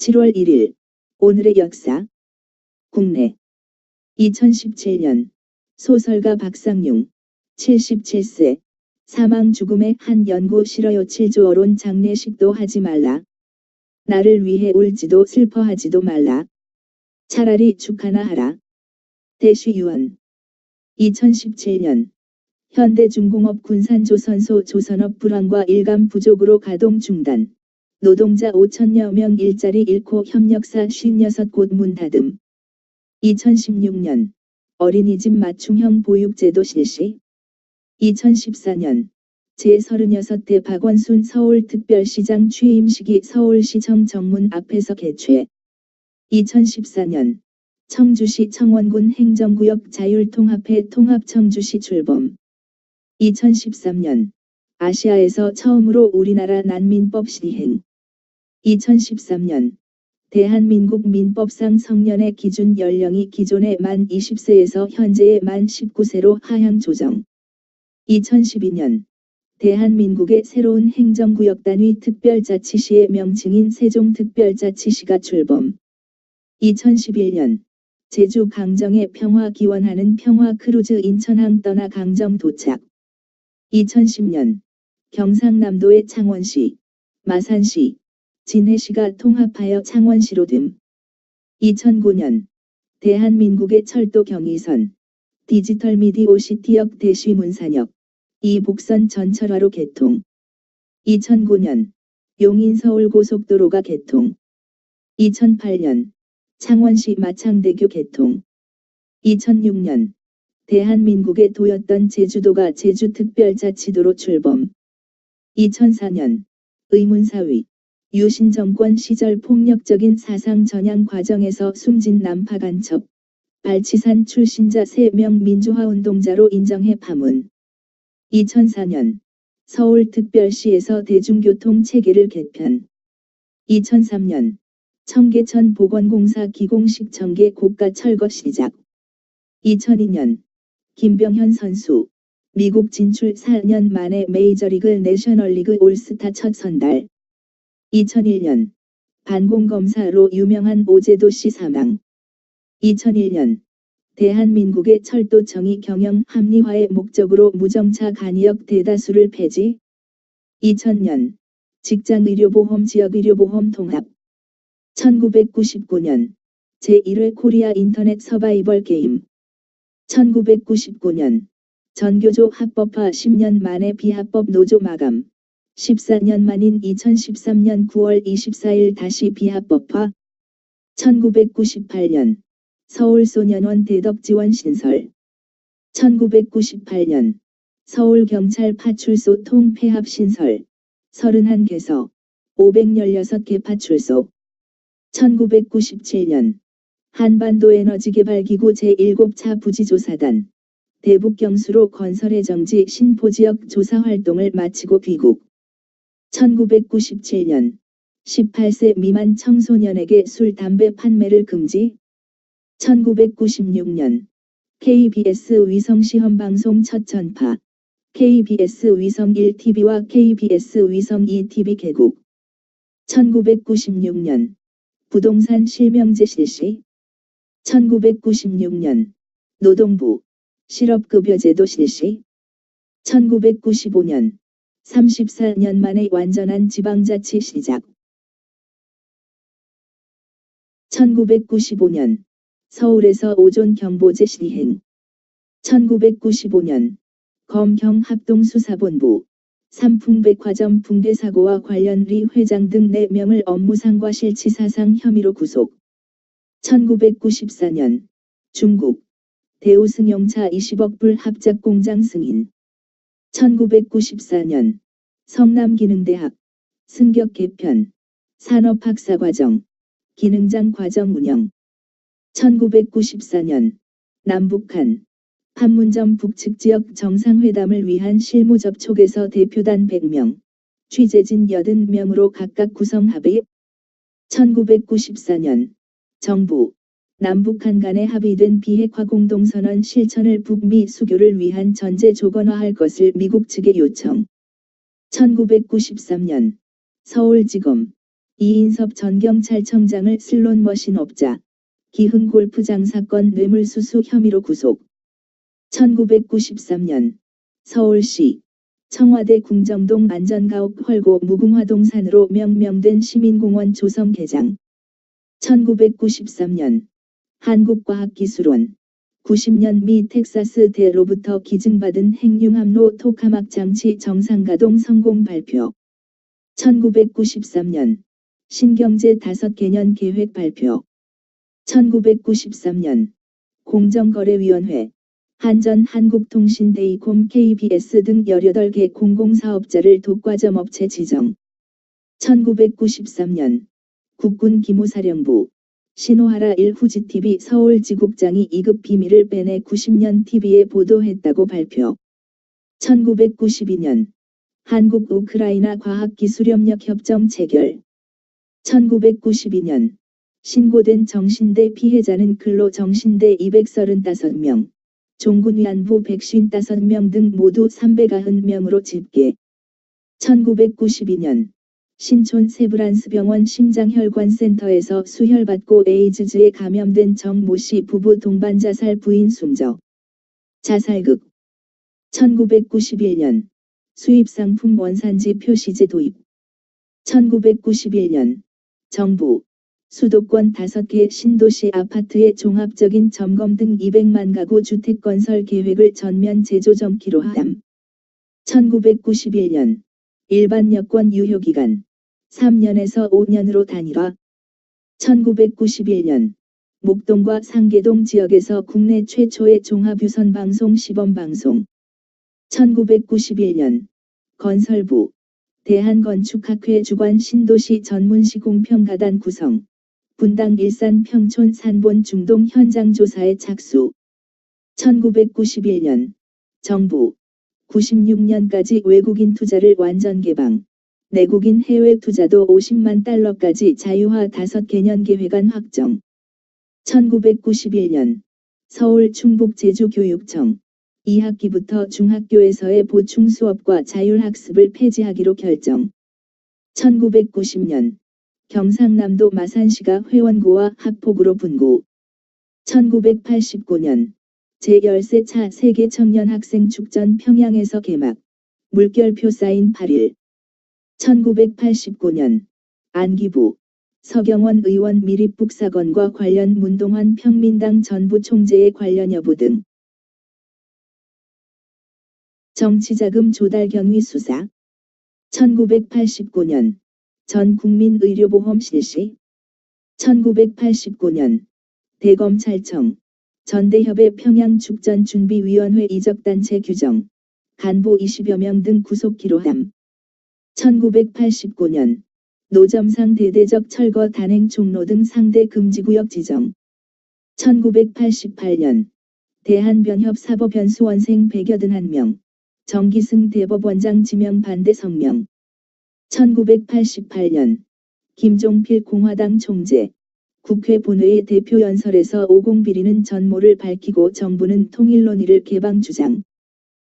7월 1일 오늘의 역사 국내 2017년 소설가 박상용 77세 사망 죽음의 한 연구 싫어요 7조 어론 장례식도 하지 말라. 나를 위해 울지도 슬퍼하지도 말라. 차라리 축하나 하라. 대시유언 2017년 현대중공업 군산조선소 조선업 불황과 일감 부족으로 가동 중단. 노동자 5천여 명 일자리 잃고 협력사 56곳 문 닫음. 2016년 어린이집 맞춤형 보육제도 실시. 2014년 제36대 박원순 서울특별시장 취임식이 서울시청 정문 앞에서 개최. 2014년 청주시 청원군 행정구역 자율통합회 통합청주시 출범. 2013년 아시아에서 처음으로 우리나라 난민법 시행. 2013년 대한민국 민법상 성년의 기준 연령이 기존의 만 20세에서 현재의 만 19세로 하향 조정. 2012년 대한민국의 새로운 행정구역 단위 특별자치시의 명칭인 세종특별자치시가 출범. 2011년 제주 강정에 평화 기원하는 평화크루즈 인천항 떠나 강정 도착. 2010년 경상남도의 창원시, 마산시, 진해시가 통합하여 창원시로 됨. 2009년 대한민국의 철도 경의선, 디지털 미디어시티역 대시 문산역, 이복선 전철화로 개통. 2009년 용인 서울 고속도로가 개통. 2008년 창원시 마창대교 개통. 2006년 대한민국의 도였던 제주도가 제주특별자치도로 출범. 2004년 의문사위 유신정권 시절 폭력적인 사상 전향 과정에서 숨진 남파 간첩 발치산 출신자 3명 민주화운동자로 인정해 파문. 2004년 서울특별시에서 대중교통 체계를 개편. 2003년 청계천 보건공사 기공식 청계 고가 철거 시작. 2002년 김병현 선수 미국 진출 4년 만에 메이저리그 내셔널리그 올스타 첫 선발. 2001년 반공검사로 유명한 오제도 씨 사망. 2001년 대한민국의 철도 정의 경영 합리화의 목적으로 무정차 간이역 대다수를 폐지. 2000년 직장의료보험 지역의료보험 통합. 1999년 제1회 코리아 인터넷 서바이벌 게임. 1999년 전교조 합법화 10년 만에 비합법 노조 마감. 14년 만인 2013년 9월 24일 다시 비합법화. 1998년 서울소년원 대덕지원 신설. 1998년 서울경찰 파출소 통폐합 신설. 31개소 516개 파출소. 1997년 한반도에너지개발기구 제7차 부지조사단 대북경수로 건설의 정지 신포지역 조사활동을 마치고 귀국. 1997년 18세 미만 청소년에게 술, 담배 판매를 금지. 1996년 KBS 위성시험방송 첫 전파. KBS 위성 1TV와 KBS 위성 2TV 개국. 1996년 부동산 실명제 실시. 1996년 노동부 실업급여제도 실시. 1995년 34년 만에 완전한 지방자치 시작. 1995년 서울에서 오존 경보제 시행. 1995년 검경합동수사본부 삼풍백화점 붕괴 사고와 관련 리 회장 등 4명을 업무상과 실치사상 혐의로 구속. 1994년 중국 대우승용차 20억 불 합작 공장 승인. 1994년 성남기능대학 승격 개편 산업학사과정 기능장 과정 운영. 1994년 남북한 판문점 북측 지역 정상회담을 위한 실무 접촉에서 대표단 100명, 취재진 80명으로 각각 구성 합의. 1994년 정부 남북한 간에 합의된 비핵화 공동선언 실천을 북미 수교를 위한 전제 조건화할 것을 미국 측에 요청. 1993년 서울지검 이인섭 전 경찰청장을 슬롯머신업자, 기흥골프장 사건 뇌물수수 혐의로 구속. 1993년 서울시 청와대 궁정동 안전가옥 헐고 무궁화동산으로 명명된 시민공원 조성 개장. 1993년 한국과학기술원 90년 미 텍사스 대로부터 기증받은 핵융합로 토카막 장치 정상가동 성공 발표. 1993년 신경제 5개년 계획 발표. 1993년 공정거래위원회 한전 한국통신 데이콤 KBS 등 18개 공공사업자를 독과점업체 지정. 1993년 국군 기무사령부 신호하라 1 후지TV 서울지국장이 2급 비밀을 빼내 90년 TV에 보도했다고 발표. 1992년 한국-우크라이나 과학기술협력협정 체결. 1992년 신고된 정신대 피해자는 근로정신대 235명, 종군위안부 155명 등 모두 390명으로 집계. 1992년 신촌 세브란스병원 심장혈관센터에서 수혈받고 에이즈즈에 감염된 정모 씨 부부 동반 자살 부인 숨져. 자살극. 1991년 수입상품 원산지 표시제 도입. 1991년 정부 수도권 5개 신도시 아파트의 종합적인 점검 등 200만 가구 주택 건설 계획을 전면 제조점키로 하람. 1991년 일반 여권 유효기간 3년에서 5년으로 단일화. 1991년 목동과 상계동 지역에서 국내 최초의 종합유선 방송 시범방송. 1991년 건설부 대한건축학회 주관 신도시 전문시공평가단 구성. 분당 일산 평촌 산본 중동 현장 조사에 착수. 1991년 정부 96년까지 외국인 투자를 완전 개방. 내국인 해외 투자도 50만 달러까지 자유화 5개년 계획안 확정. 1991년 서울 충북 제주교육청 2학기부터 중학교에서의 보충 수업과 자율학습을 폐지하기로 결정. 1990년 경상남도 마산시가 회원고와 학폭으로 분고. 1989년 제13차 세계 청년 학생 축전 평양에서 개막. 물결표 사인 8일. 1989년 안기부 서경원 의원 미립북 사건과 관련 문동환 평민당 전부 총재의 관련 여부 등. 정치자금 조달 경위 수사. 1989년 전 국민 의료보험 실시. 1989년 대검찰청 전대협의 평양축전준비위원회 이적단체 규정. 간부 20여 명 등 구속 기로함. 1989년 노점상 대대적 철거 단행 종로 등 상대 금지구역 지정. 1988년 대한변협 사법연수원생 181명. 정기승 대법원장 지명 반대 성명. 1988년 김종필 공화당 총재 국회 본회의 대표 연설에서 50 비리는 전모를 밝히고 정부는 통일론의를 개방 주장.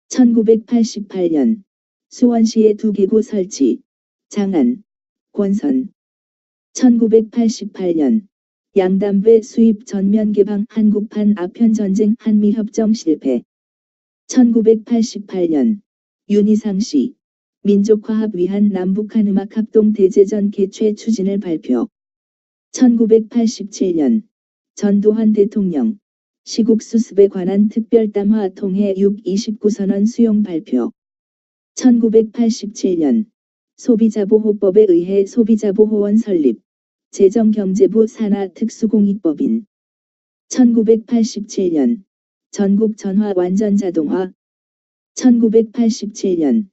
1988년 수원시의 2개구 설치. 장안, 권선. 1988년 양담배 수입 전면 개방 한국판 아편전쟁 한미협정 실패. 1988년 윤희상시 민족화합 위한 남북한 음악합동 대제전 개최 추진을 발표. 1987년 전두환 대통령 시국 수습에 관한 특별담화 통해 629선언 수용 발표. 1987년 소비자보호법에 의해 소비자보호원 설립. 재정경제부 산하특수공익법인. 1987년 전국 전화 완전 자동화. 1987년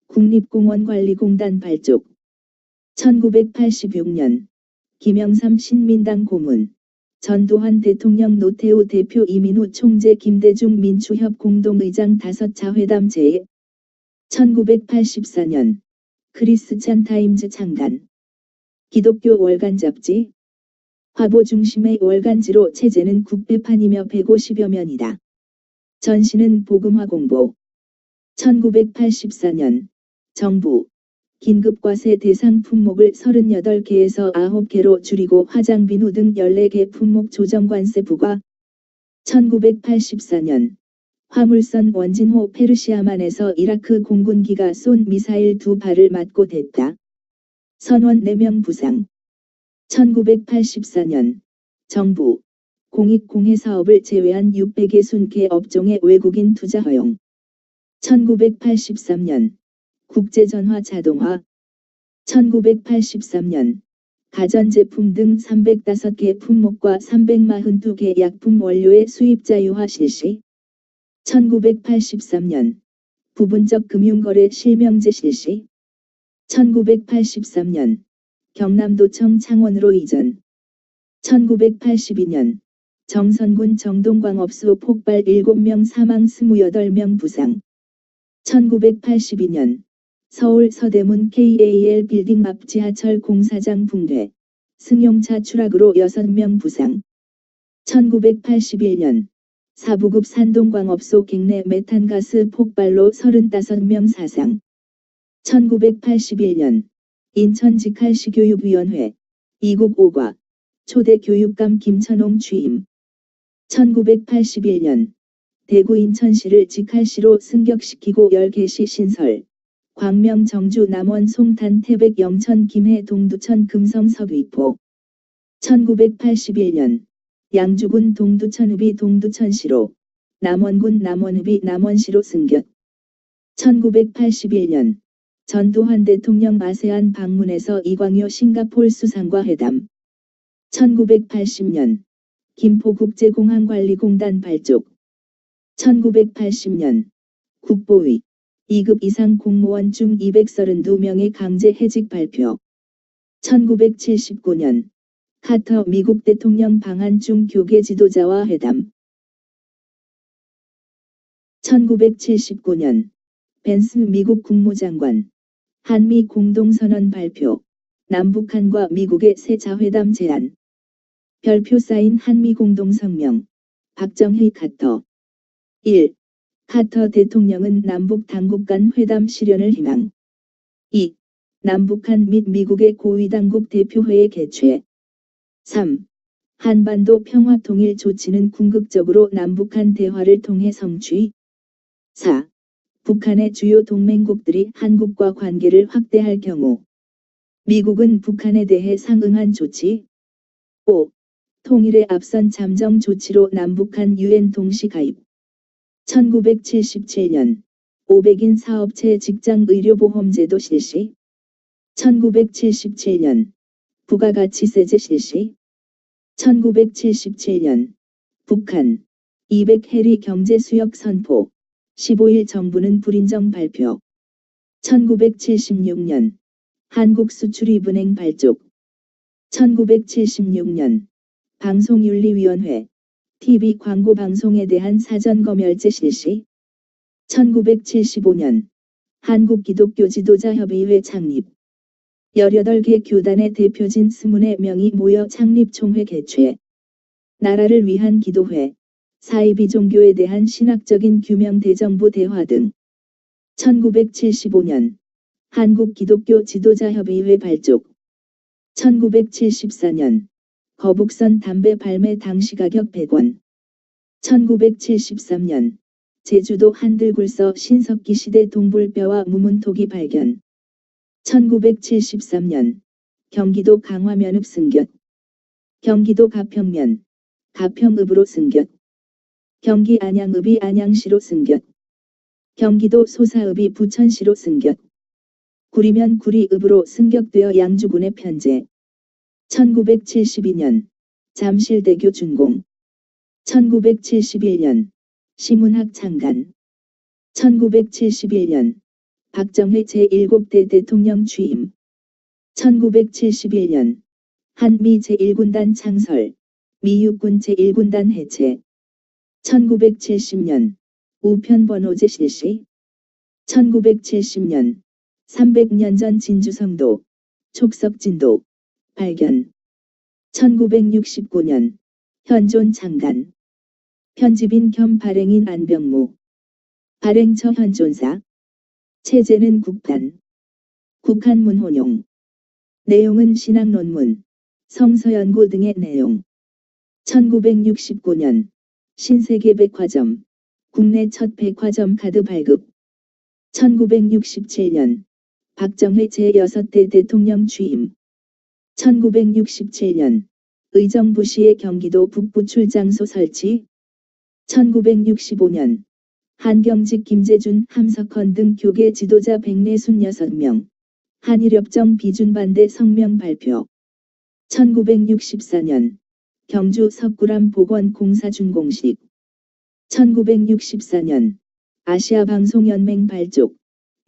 국립공원관리공단 발족. 1986년 김영삼 신민당 고문. 전두환 대통령 노태우 대표 이민우 총재 김대중 민추협 공동의장 5차 회담 제의. 1984년 크리스찬 타임즈 창간. 기독교 월간 잡지. 화보 중심의 월간지로 체제는 국배판이며 150여 면이다. 전시는 복음화 공보. 1984년 정부 긴급과세 대상 품목을 38개에서 9개로 줄이고 화장 비누 등 14개 품목 조정관세 부과. 1984년 화물선 원진호 페르시아만에서 이라크 공군기가 쏜 미사일 2발을 맞고 됐다. 선원 4명 부상. 1984년 정부 공익공해 사업을 제외한 660개 업종의 외국인 투자 허용. 1983년 국제전화 자동화. 1983년 가전제품 등 305개 품목과 342개 약품 원료의 수입 자유화 실시. 1983년 부분적 금융거래 실명제 실시. 1983년 경남도청 창원으로 이전. 1982년 정선군 정동광업소 폭발 7명 사망 28명 부상. 1982년 서울 서대문 KAL 빌딩 앞 지하철 공사장 붕괴, 승용차 추락으로 6명 부상. 1981년 사부급 산동광업소 갱내 메탄가스 폭발로 35명 사상. 1981년 인천 직할시교육위원회 이국 5과 초대 교육감 김천홍 취임. 1981년 대구 인천시를 직할시로 승격시키고 10개시 신설. 광명 정주 남원 송탄 태백 영천 김해 동두천 금성 서귀포. 1981년 양주군 동두천읍이 동두천시로, 남원군 남원읍이 남원시로 승격. 1981년 전두환 대통령 아세안 방문에서 이광효 싱가폴 수상과 회담. 1980년 김포국제공항관리공단 발족. 1980년 국보위 2급 이상 공무원 중 232명의 강제 해직 발표. 1979년 카터 미국 대통령 방한 중 교계 지도자와 회담. 1979년 벤스 미국 국무장관 한미 공동선언 발표. 남북한과 미국의 새 자회담 제안. 별표 사인 한미 공동성명. 박정희 카터. 1. 카터 대통령은 남북 당국 간 회담 실현을 희망. 2. 남북한 및 미국의 고위당국 대표회의 개최. 3. 한반도 평화통일 조치는 궁극적으로 남북한 대화를 통해 성취. 4. 북한의 주요 동맹국들이 한국과 관계를 확대할 경우 미국은 북한에 대해 상응한 조치. 5. 통일에 앞선 잠정 조치로 남북한 유엔 동시 가입. 1977년 500인 사업체 직장의료보험제도 실시. 1977년 부가가치세제 실시. 1977년 북한 200해리 경제수역 선포. 15일 정부는 불인정 발표. 1976년 한국수출입은행 발족. 1976년 방송윤리위원회 TV 광고 방송에 대한 사전검열제 실시. 1975년 한국기독교지도자협의회 창립. 18개 교단의 대표진 24명이 모여 창립총회 개최. 나라를 위한 기도회. 사이비 종교에 대한 신학적인 규명 대정부 대화 등. 1975년 한국기독교 지도자협의회 발족. 1974년 거북선 담배 발매 당시 가격 100원. 1973년 제주도 한들굴서 신석기 시대 동불뼈와 무문토기 발견. 1973년 경기도 강화면읍 승격. 경기도 가평면 가평읍으로 승격. 경기 안양읍이 안양시로 승격. 경기도 소사읍이 부천시로 승격. 구리면 구리읍으로 승격되어 양주군에 편제. 1972년 잠실대교 준공. 1971년 시문학 창간. 1971년 박정희 제7대 대통령 취임. 1971년 한미 제1군단 창설. 미육군 제1군단 해체. 1970년 우편번호제 실시. 1970년 300년 전 진주성도 촉석진도 발견. 1969년 현존 창간. 편집인 겸 발행인 안병무. 발행처 현존사. 체제는 국판. 국한문 혼용. 내용은 신학 논문, 성서 연구 등의 내용. 1969년 신세계 백화점, 국내 첫 백화점 카드 발급. 1967년 박정희 제6대 대통령 취임. 1967년 의정부시의 경기도 북부 출장소 설치. 1965년 한경직 김재준 함석헌 등 교계 지도자 146명 한일협정 비준 반대 성명 발표. 1964년 경주 석굴암 복원공사 준공식. 1964년 아시아방송연맹 발족,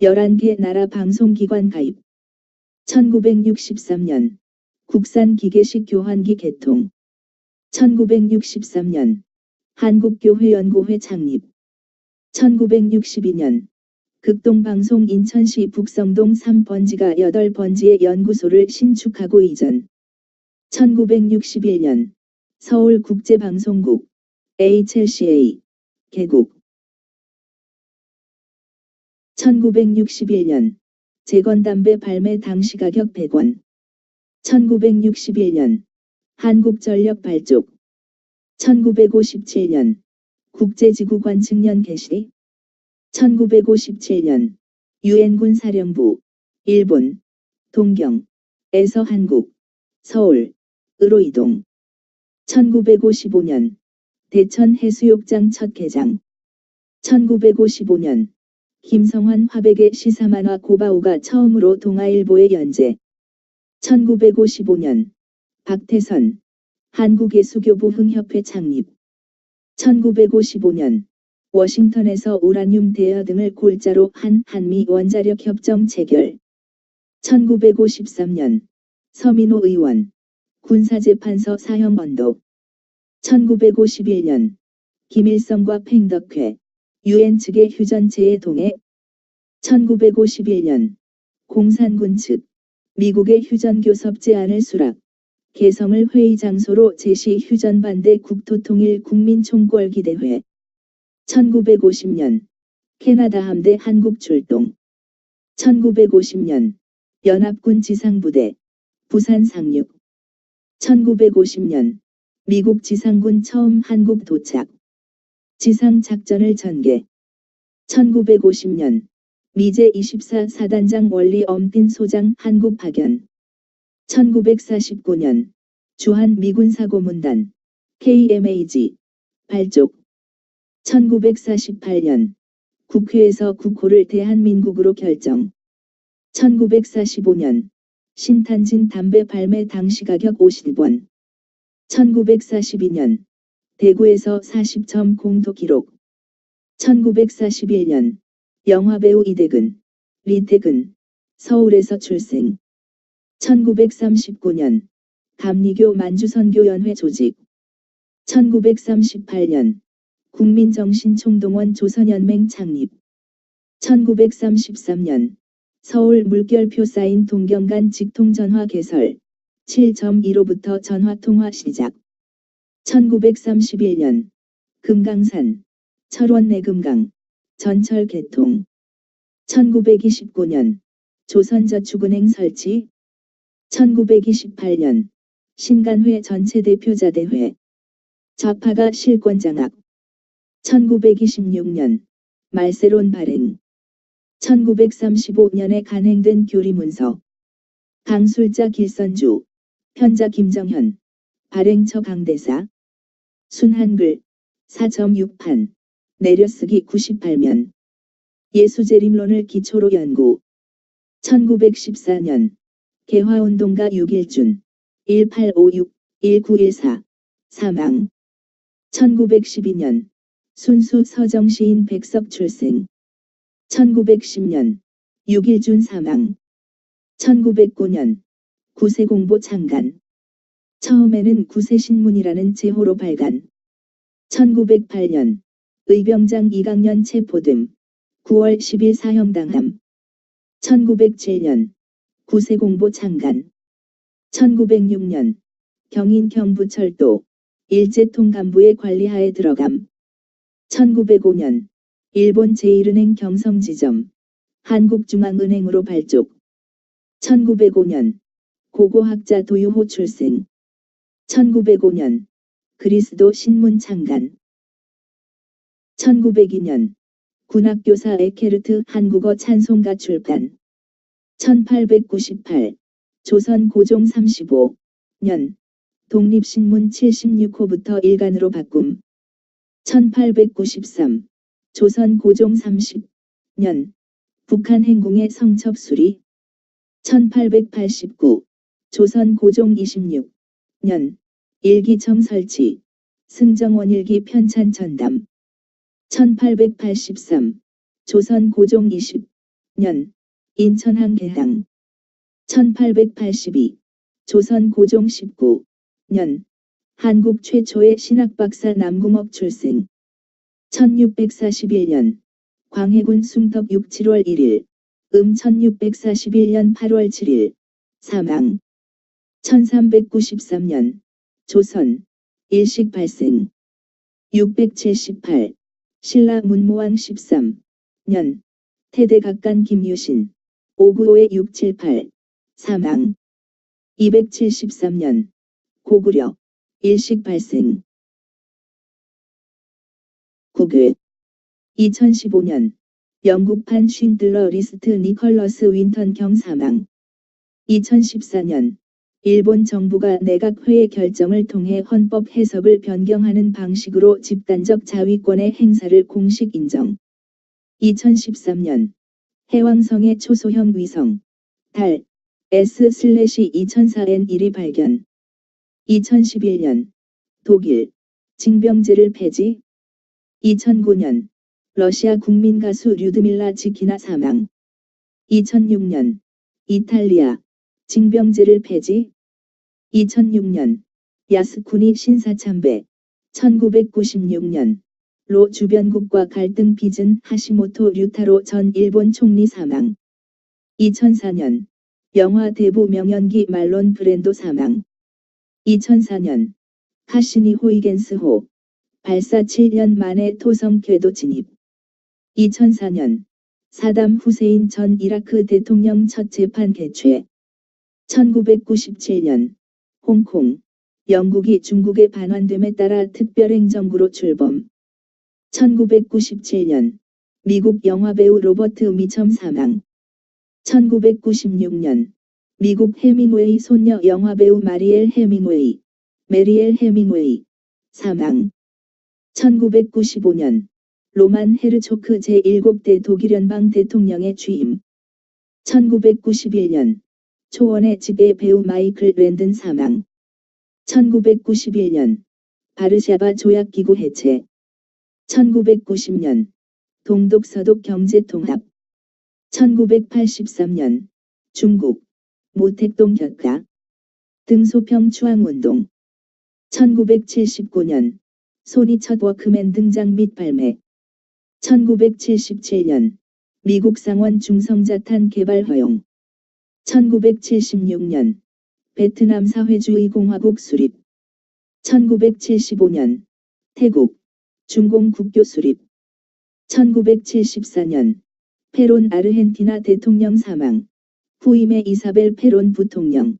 11개 나라 방송기관 가입. 1963년 국산기계식 교환기 개통. 1963년 한국교회연구회 창립. 1962년 극동방송 인천시 북성동 3번지가 8번지의 연구소를 신축하고 이전. 1961년 서울국제방송국 HLCA 개국. 1961년 재건담배 발매 당시 가격 100원. 1961년 한국전력 발족. 1957년 국제지구 관측년 개시. 1957년 유엔군 사령부 일본 동경에서 한국 서울으로 이동. 1955년 대천 해수욕장 첫 개장. 1955년 김성환 화백의 시사만화 고바우가 처음으로 동아일보에 연재. 1955년 박태선 한국예수교부 흥협회 창립. 1955년 워싱턴에서 우라늄 대여 등을 골자로 한 한미 원자력 협정 체결. 1953년 서민호 의원 군사재판소 사형 언도. 1951년 김일성과 팽덕회 유엔 측의 휴전체에 동해. 1951년 공산군 측 미국의 휴전교섭 제안을 수락, 개성을 회의 장소로 제시. 휴전 반대 국토통일 국민총궐기대회. 1950년 캐나다 함대 한국 출동. 1950년 연합군 지상부대 부산 상륙. 1950년 미국 지상군 처음 한국 도착. 지상작전을 전개. 1950년 미제 24 사단장 원리 엄빈 소장 한국 파견. 1949년 주한 미군사고문단 KMAG 발족. 1948년 국회에서 국호를 대한민국으로 결정. 1945년 신탄진 담배 발매 당시 가격 50원. 1942년 대구에서 40점 공도 기록. 1941년 영화배우 이대근, 리태근 서울에서 출생. 1939년 감리교 만주선교연회 조직. 1938년 국민정신총동원 조선연맹 창립. 1933년 서울 물결표 쌓인 동경간 직통전화 개설 7.15부터 전화통화 시작. 1931년 금강산 철원 내금강 전철 개통. 1929년 조선저축은행 설치. 1928년 신간회 전체대표자대회 좌파가 실권장악. 1926년 말세론 발행. 1935년에 간행된 교리문서. 강술자 길선주, 편자 김정현, 발행처 강대사. 순한글 4.6판, 내려쓰기 98면. 예수재림론을 기초로 연구. 1914년 개화운동가 6.1준 1856-1914 사망. 1912년 순수 서정시인 백석 출생. 1910년 6.1준 사망. 1909년 구세공보 창간. 처음에는 구세신문이라는 제호로 발간. 1908년 의병장 이강년 체포됨. 9월 10일 사형당함. 1907년 구세공보 창간. 1906년 경인 경부철도 일제통 간부의 관리하에 들어감. 1905년 일본 제1은행 경성지점 한국중앙은행으로 발족. 1905년 고고학자 도유호 출생. 1905년 그리스도 신문 창간. 1902년 군악교사 에케르트 한국어 찬송가 출간. 1898 조선 고종 35년 독립신문 76호부터 일간으로 바꿈. 1893 조선 고종 30년 북한 행궁의 성첩 수리. 1889 조선 고종 26년 일기청 설치. 승정원일기 편찬 전담. 1883 조선 고종 20년 인천항 개당. 1882 조선 고종 19년 한국 최초의 신학박사 남궁옥 출생. 1641년 광해군 숭덕 6, 7월 1일 음 1641년 8월 7일 사망. 1393년 조선 일식 발생. 678 신라 문무왕 13년 태대각간 김유신 595의 678 사망. 273년 고구려 일식 발생. 국외 2015년 영국판 쉰들러 리스트 니컬러스 윈턴 경 사망. 2014년 일본 정부가 내각회의 결정을 통해 헌법 해석을 변경하는 방식으로 집단적 자위권의 행사를 공식 인정. 2013년 해왕성의 초소형 위성 달 S/2004N1이 발견. 2011년 독일 징병제를 폐지. 2009년 러시아 국민 가수 류드밀라 지키나 사망. 2006년 이탈리아 징병제를 폐지. 2006년 야스쿠니 신사참배. 1996년 로 주변국과 갈등 빚은 하시모토 류타로 전 일본 총리 사망. 2004년 영화 대부 명연기 말론 브랜도 사망. 2004년 카시니 호이겐스호 발사 7년 만에 토성 궤도 진입. 2004년 사담 후세인 전 이라크 대통령 첫 재판 개최. 1997년 홍콩 영국이 중국에 반환됨에 따라 특별행정구로 출범. 1997년 미국 영화배우 로버트 미첨 사망. 1996년 미국 해밍웨이 손녀 영화배우 마리엘 해밍웨이, 메리엘 해밍웨이 사망. 1995년 로만 헤르초크 제7대 독일 연방 대통령의 취임. 1991년 초원의 집의 배우 마이클 랜든 사망. 1991년 바르샤바 조약기구 해체. 1990년 동독서독 경제통합. 1983년 중국 모택동 격가 등소평 추앙운동. 1979년 소니 첫 워크맨 등장 및 발매. 1977년 미국 상원 중성자탄 개발 허용. 1976년 베트남 사회주의 공화국 수립. 1975년 태국 중공 국교 수립. 1974년 페론 아르헨티나 대통령 사망. 후임의 이사벨 페론 부통령.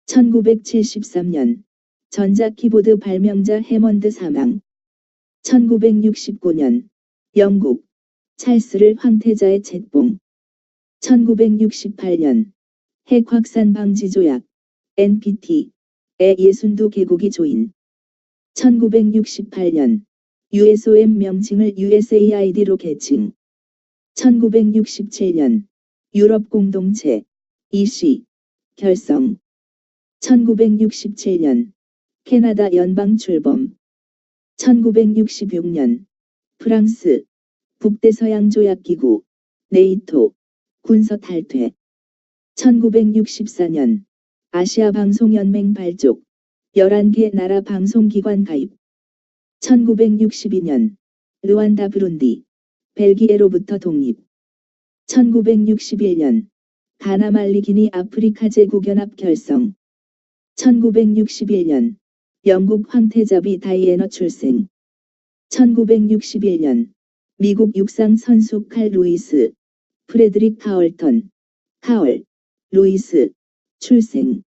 1973년 전자키보드 발명자 해먼드 사망. 1969년 영국 찰스를 황태자의 책봉. 1968년 핵 확산 방지 조약 NPT에 62개국이 조인. 1968년 USOM 명칭을 USAID로 개칭. 1967년 유럽 공동체 EC 결성. 1967년 캐나다 연방 출범. 1966년 프랑스 북대서양 조약기구 네이토 군서 탈퇴. 1964년 아시아 방송연맹 발족 11개 나라 방송기관 가입. 1962년 르완다 브룬디 벨기에로부터 독립. 1961년 가나 말리 기니 아프리카 제국연합 결성. 1961년 영국 황태자비 다이애너 출생. 1961년 미국 육상 선수 칼 루이스 프레드릭 카얼턴 카얼 루이스, 출생.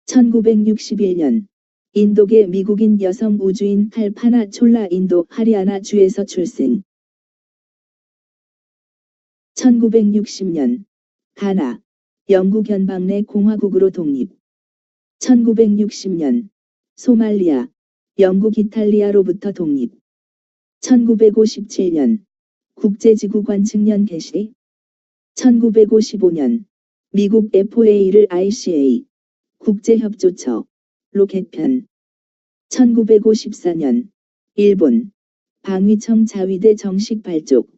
1961년 인도계 미국인 여성 우주인 칼파나 촐라 인도 하리아나 주에서 출생. 1960년 가나, 영국 연방 내 공화국으로 독립. 1960년 소말리아, 영국 이탈리아로부터 독립. 1957년 국제지구 관측년 개시. 1955년 미국 FA를 ICA, 국제협조처, 로 개편. 1954년 일본 방위청 자위대 정식 발족.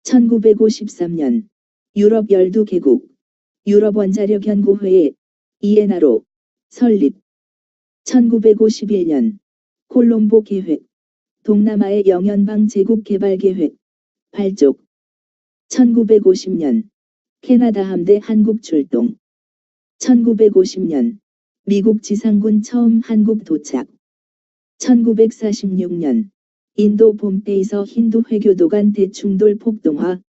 1953년 유럽 12개국 유럽원자력연구회의 이에나로 설립. 1951년 콜롬보 계획, 동남아의 영연방 제국 개발 계획, 발족. 1950년 캐나다 함대 한국 출동. 1950년 미국 지상군 처음 한국 도착. 1946년 인도 봄페이서 힌두 회교도 간 대충돌 폭동화.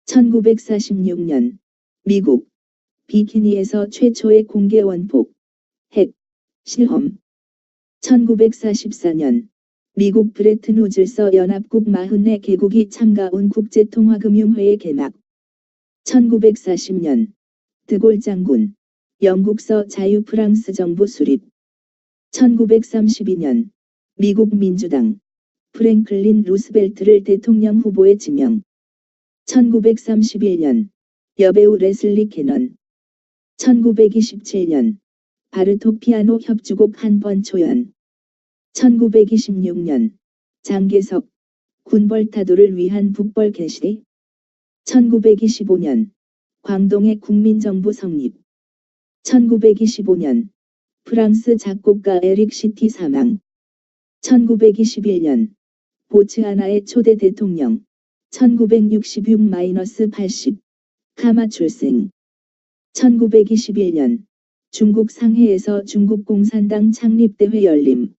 1946년 미국 비키니에서 최초의 공개 원폭 핵 실험. 1944년 미국 브레튼우즈서 연합국 44개국이 참가한 국제통화금융회의 개막. 1940년 드골 장군 영국서 자유 프랑스 정부 수립. 1932년 미국 민주당 프랭클린 루스벨트를 대통령 후보에 지명. 1931년 여배우 레슬리 캐넌. 1927년 바르톡 피아노 협주곡 한 번 초연. 1926년 장개석 군벌타도를 위한 북벌 개시. 1925년 광동의 국민정부 성립. 1925년 프랑스 작곡가 에릭 시티 사망. 1921년 보츠아나의 초대 대통령 1966-80 카마 출생. 1921년 중국 상해에서 중국 공산당 창립대회 열림.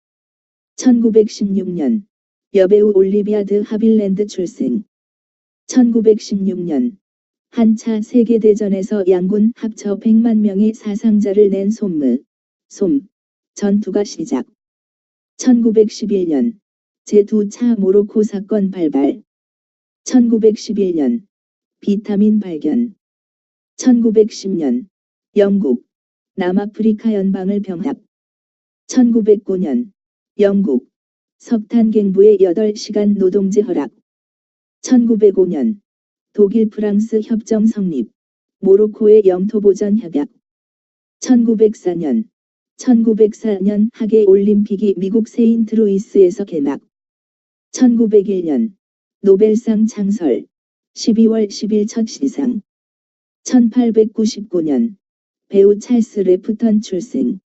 1916년 여배우 올리비아 드 하빌랜드 출생. 1916년 한차 세계대전에서 양군 합쳐 100만 명의 사상자를 낸 솜 전투가 시작. 1911년 제2차 모로코 사건 발발. 1911년 비타민 발견. 1910년 영국 남아프리카 연방을 병합. 1909년 영국 석탄갱부의 8시간 노동제 허락. 1905년 독일 프랑스 협정 성립, 모로코의 영토 보전 협약. 1904년 하계 올림픽이 미국 세인트루이스에서 개막. 1901년 노벨상 창설, 12월 10일 첫 시상. 1899년 배우 찰스 레프턴 출생.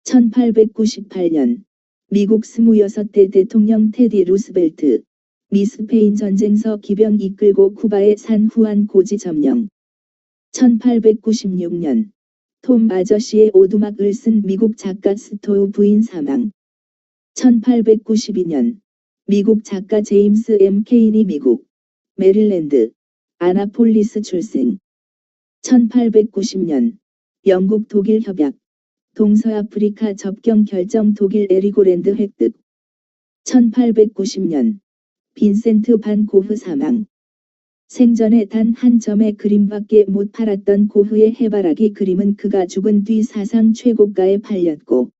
1898년 미국 26대 대통령 테디 루스벨트, 미 스페인 전쟁서 기병 이끌고 쿠바의 산 후안 고지 점령. 1896년 톰 아저씨의 오두막을 쓴 미국 작가 스토우 부인 사망. 1892년 미국 작가 제임스 M. 케인이 미국 메릴랜드 아나폴리스 출생. 1890년 영국 독일 협약, 동서아프리카 접경 결정 독일 에리고랜드 획득. 1890년 빈센트 반 고흐 사망. 생전에 단 한 점의 그림밖에 못 팔았던 고흐의 해바라기 그림은 그가 죽은 뒤 사상 최고가에 팔렸고,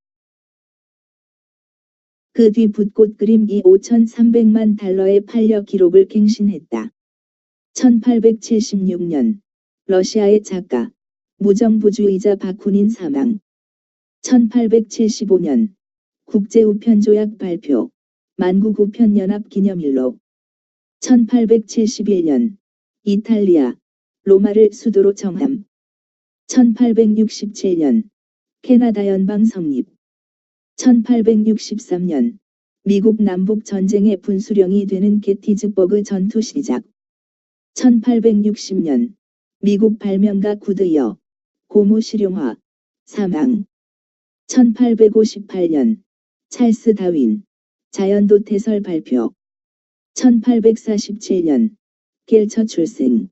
그 뒤 붓꽃 그림이 5,300만 달러에 팔려 기록을 갱신했다. 1876년 러시아의 작가, 무정부주의자 바쿠닌 사망. 1875년 국제우편조약 발표, 만국우편연합 기념일로. 1871년 이탈리아 로마를 수도로 정함. 1867년 캐나다 연방 성립. 1863년 미국 남북 전쟁의 분수령이 되는 게티즈버그 전투 시작. 1860년 미국 발명가 구드여 고무 실용화 사망. 1858년 찰스 다윈 자연도태설 발표. 1847년 겔처 출생.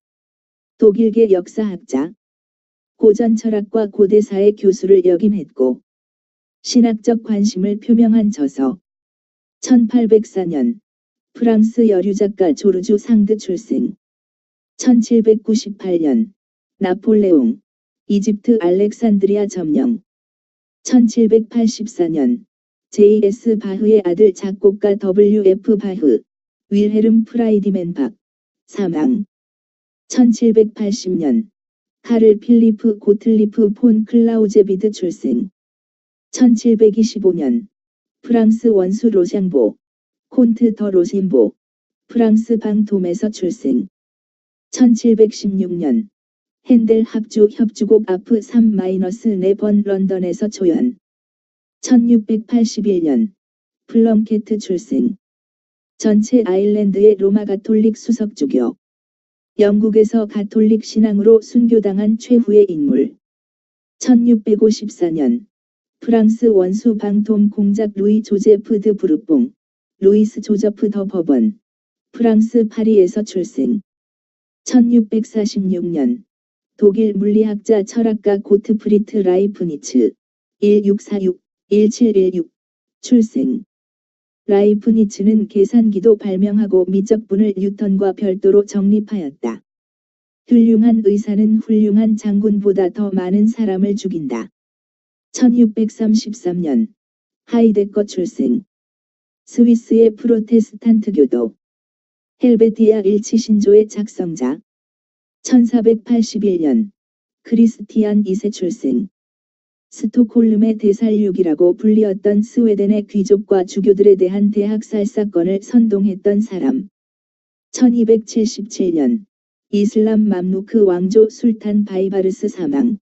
독일계 역사학자. 고전 철학과 고대사의 교수를 역임했고 신학적 관심을 표명한 저서 1804년 프랑스 여류작가 조르주 상드 출생 1798년 나폴레옹 이집트 알렉산드리아 점령 1784년 J.S. 바흐의 아들 작곡가 W.F. 바흐 윌헤름 프라이디맨 박 사망 1780년 카를 필리프 고틀리프 폰 클라우제비드 출생 1725년 프랑스 원수 로샹보 콘트 더 로심보 프랑스 방톰에서 출생 1716년 핸델 합주 협주곡 아프 3-4번 런던에서 초연 1681년 플럼케트 출생 전체 아일랜드의 로마 가톨릭 수석주교 영국에서 가톨릭 신앙으로 순교당한 최후의 인물 1654년 프랑스 원수 방톰 공작 루이 조제프 드 부르뽕 루이스 조저프 더 버번 프랑스 파리에서 출생 1646년 독일 물리학자 철학가 고트프리트 라이프니츠 1646-1716 출생 라이프니츠는 계산기도 발명하고 미적분을 뉴턴과 별도로 정립하였다. 훌륭한 의사는 훌륭한 장군보다 더 많은 사람을 죽인다. 1633년 하이데거 출생 스위스의 프로테스탄트 교도 헬베티아 일치 신조의 작성자 1481년 크리스티안 2세 출생 스톡홀름의 대살육이라고 불리었던 스웨덴의 귀족과 주교들에 대한 대학 살사건을 선동했던 사람 1277년 이슬람 맘루크 왕조 술탄 바이바르스 사망